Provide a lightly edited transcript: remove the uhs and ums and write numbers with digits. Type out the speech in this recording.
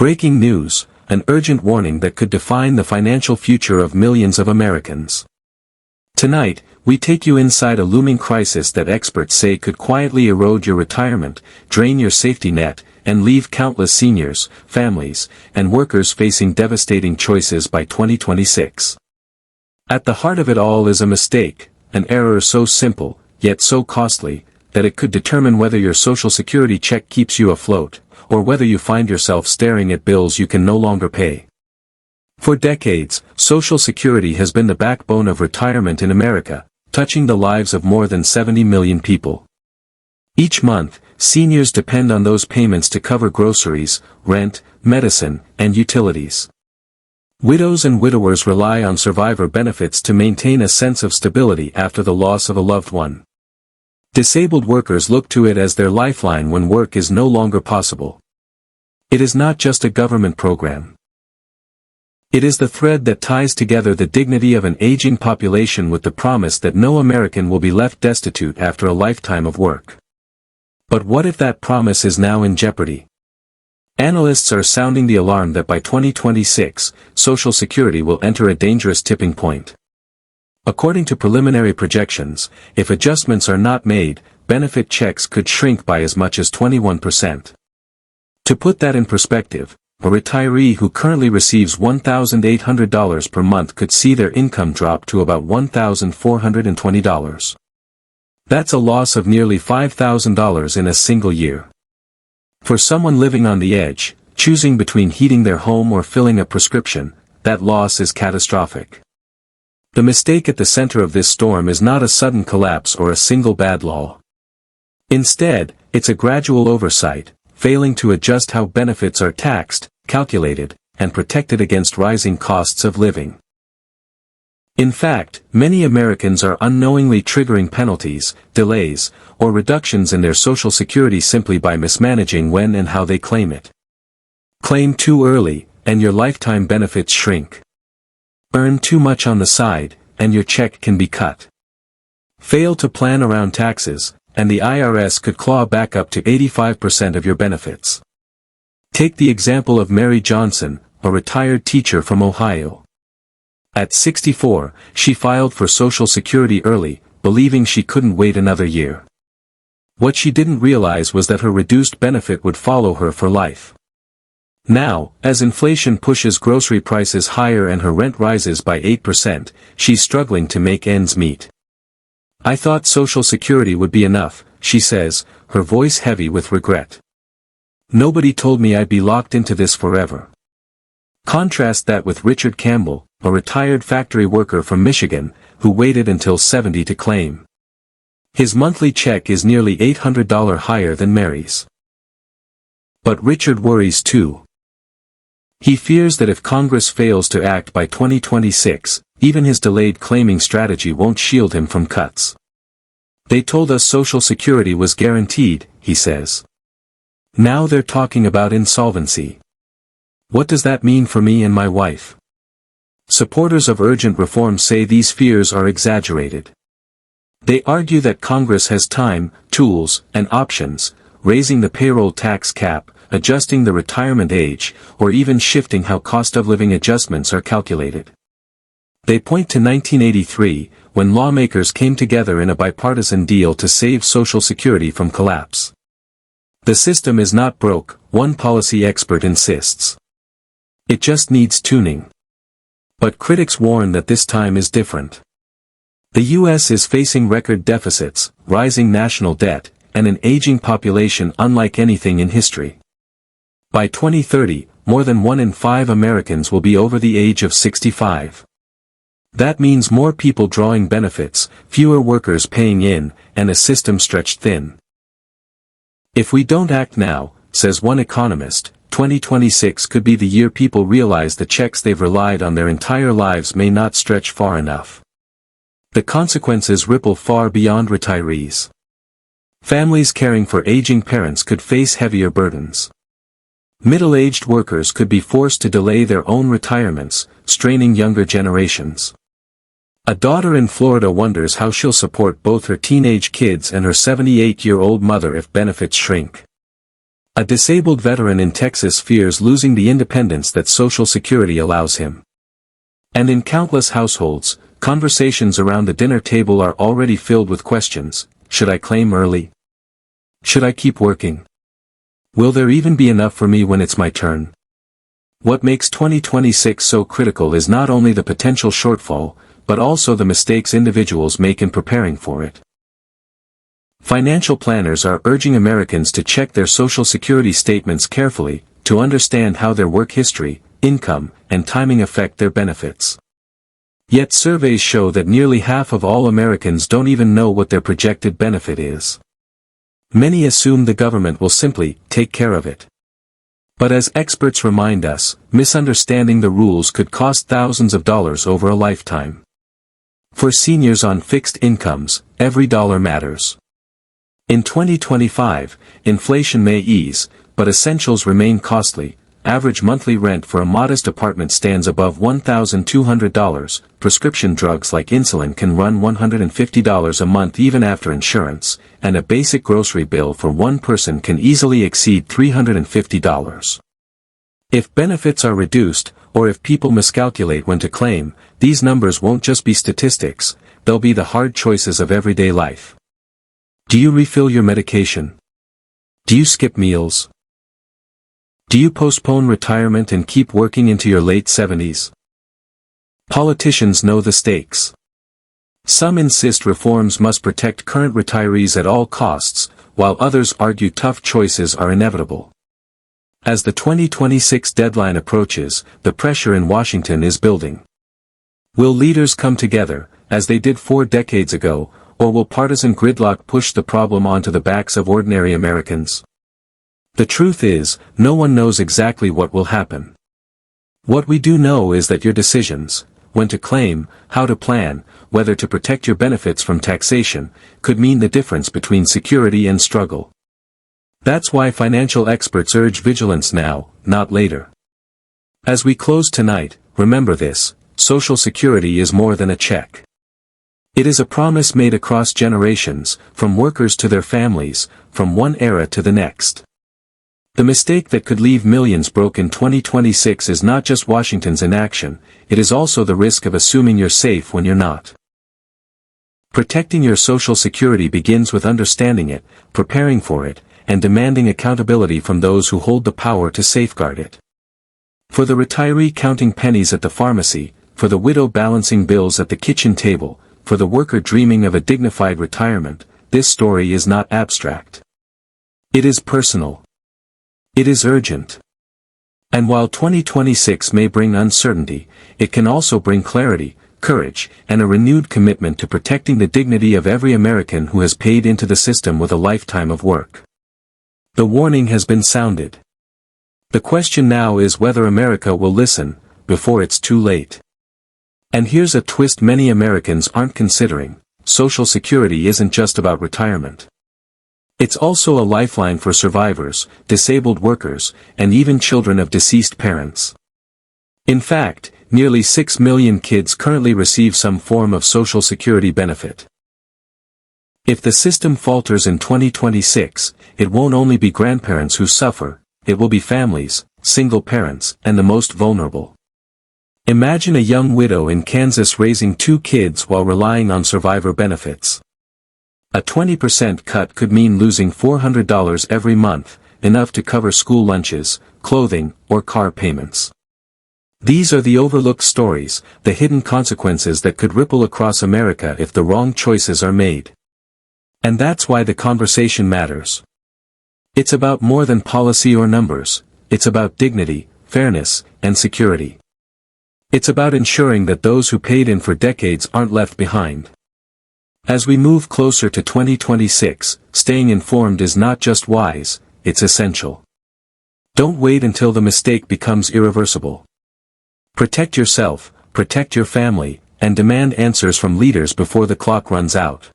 Breaking news, an urgent warning that could define the financial future of millions of Americans. Tonight, we take you inside a looming crisis that experts say could quietly erode your retirement, drain your safety net, and leave countless seniors, families, and workers facing devastating choices by 2026. At the heart of it all is a mistake, an error so simple, yet so costly, that it could determine whether your Social Security check keeps you afloat, or whether you find yourself staring at bills you can no longer pay. For decades, Social Security has been the backbone of retirement in America, touching the lives of more than 70 million people. Each month, seniors depend on those payments to cover groceries, rent, medicine, and utilities. Widows and widowers rely on survivor benefits to maintain a sense of stability after the loss of a loved one. Disabled workers look to it as their lifeline when work is no longer possible. It is not just a government program. It is the thread that ties together the dignity of an aging population with the promise that no American will be left destitute after a lifetime of work. But what if that promise is now in jeopardy? Analysts are sounding the alarm that by 2026, Social Security will enter a dangerous tipping point. According to preliminary projections, if adjustments are not made, benefit checks could shrink by as much as 21%. To put that in perspective, a retiree who currently receives $1,800 per month could see their income drop to about $1,420. That's a loss of nearly $5,000 in a single year. For someone living on the edge, choosing between heating their home or filling a prescription, that loss is catastrophic. The mistake at the center of this storm is not a sudden collapse or a single bad law. Instead, it's a gradual oversight, failing to adjust how benefits are taxed, calculated, and protected against rising costs of living. In fact, many Americans are unknowingly triggering penalties, delays, or reductions in their Social Security simply by mismanaging when and how they claim it. Claim too early, and your lifetime benefits shrink. Earn too much on the side, and your check can be cut. Fail to plan around taxes, and the IRS could claw back up to 85% of your benefits. Take the example of Mary Johnson, a retired teacher from Ohio. At 64, she filed for Social Security early, believing she couldn't wait another year. What she didn't realize was that her reduced benefit would follow her for life. Now, as inflation pushes grocery prices higher and her rent rises by 8%, she's struggling to make ends meet. "I thought Social Security would be enough," she says, her voice heavy with regret. "Nobody told me I'd be locked into this forever." Contrast that with Richard Campbell, a retired factory worker from Michigan, who waited until 70 to claim. His monthly check is nearly $800 higher than Mary's. But Richard worries too. He fears that if Congress fails to act by 2026, even his delayed claiming strategy won't shield him from cuts. "They told us Social Security was guaranteed," he says. "Now they're talking about insolvency. What does that mean for me and my wife?" Supporters of urgent reform say these fears are exaggerated. They argue that Congress has time, tools, and options, raising the payroll tax cap, adjusting the retirement age, or even shifting how cost of living adjustments are calculated. They point to 1983, when lawmakers came together in a bipartisan deal to save Social Security from collapse. The system is not broke, one policy expert insists. It just needs tuning. But critics warn that this time is different. The U.S. is facing record deficits, rising national debt, and an aging population unlike anything in history. By 2030, more than 1 in 5 Americans will be over the age of 65. That means more people drawing benefits, fewer workers paying in, and a system stretched thin. If we don't act now, says one economist, 2026 could be the year people realize the checks they've relied on their entire lives may not stretch far enough. The consequences ripple far beyond retirees. Families caring for aging parents could face heavier burdens. Middle-aged workers could be forced to delay their own retirements, straining younger generations. A daughter in Florida wonders how she'll support both her teenage kids and her 78-year-old mother if benefits shrink. A disabled veteran in Texas fears losing the independence that Social Security allows him. And in countless households, conversations around the dinner table are already filled with questions. Should I claim early? Should I keep working? Will there even be enough for me when it's my turn? What makes 2026 so critical is not only the potential shortfall, but also the mistakes individuals make in preparing for it. Financial planners are urging Americans to check their Social Security statements carefully, to understand how their work history, income, and timing affect their benefits. Yet surveys show that nearly half of all Americans don't even know what their projected benefit is. Many assume the government will simply take care of it. But as experts remind us, misunderstanding the rules could cost thousands of dollars over a lifetime. For seniors on fixed incomes, every dollar matters. In 2025, inflation may ease, but essentials remain costly. Average monthly rent for a modest apartment stands above $1,200, prescription drugs like insulin can run $150 a month even after insurance, and a basic grocery bill for one person can easily exceed $350. If benefits are reduced, or if people miscalculate when to claim, these numbers won't just be statistics, they'll be the hard choices of everyday life. Do you refill your medication? Do you skip meals? Do you postpone retirement and keep working into your late 70s? Politicians know the stakes. Some insist reforms must protect current retirees at all costs, while others argue tough choices are inevitable. As the 2026 deadline approaches, the pressure in Washington is building. Will leaders come together, as they did 4 decades ago, or will partisan gridlock push the problem onto the backs of ordinary Americans? The truth is, no one knows exactly what will happen. What we do know is that your decisions, when to claim, how to plan, whether to protect your benefits from taxation, could mean the difference between security and struggle. That's why financial experts urge vigilance now, not later. As we close tonight, remember this: Social Security is more than a check. It is a promise made across generations, from workers to their families, from one era to the next. The mistake that could leave millions broke in 2026 is not just Washington's inaction, it is also the risk of assuming you're safe when you're not. Protecting your Social Security begins with understanding it, preparing for it, and demanding accountability from those who hold the power to safeguard it. For the retiree counting pennies at the pharmacy, for the widow balancing bills at the kitchen table, for the worker dreaming of a dignified retirement, this story is not abstract. It is personal. It is urgent. And while 2026 may bring uncertainty, it can also bring clarity, courage, and a renewed commitment to protecting the dignity of every American who has paid into the system with a lifetime of work. The warning has been sounded. The question now is whether America will listen, before it's too late. And here's a twist many Americans aren't considering: Social Security isn't just about retirement. It's also a lifeline for survivors, disabled workers, and even children of deceased parents. In fact, nearly 6 million kids currently receive some form of Social Security benefit. If the system falters in 2026, it won't only be grandparents who suffer, it will be families, single parents, and the most vulnerable. Imagine a young widow in Kansas raising 2 kids while relying on survivor benefits. A 20% cut could mean losing $400 every month, enough to cover school lunches, clothing, or car payments. These are the overlooked stories, the hidden consequences that could ripple across America if the wrong choices are made. And that's why the conversation matters. It's about more than policy or numbers, it's about dignity, fairness, and security. It's about ensuring that those who paid in for decades aren't left behind. As we move closer to 2026, staying informed is not just wise, it's essential. Don't wait until the mistake becomes irreversible. Protect yourself, protect your family, and demand answers from leaders before the clock runs out.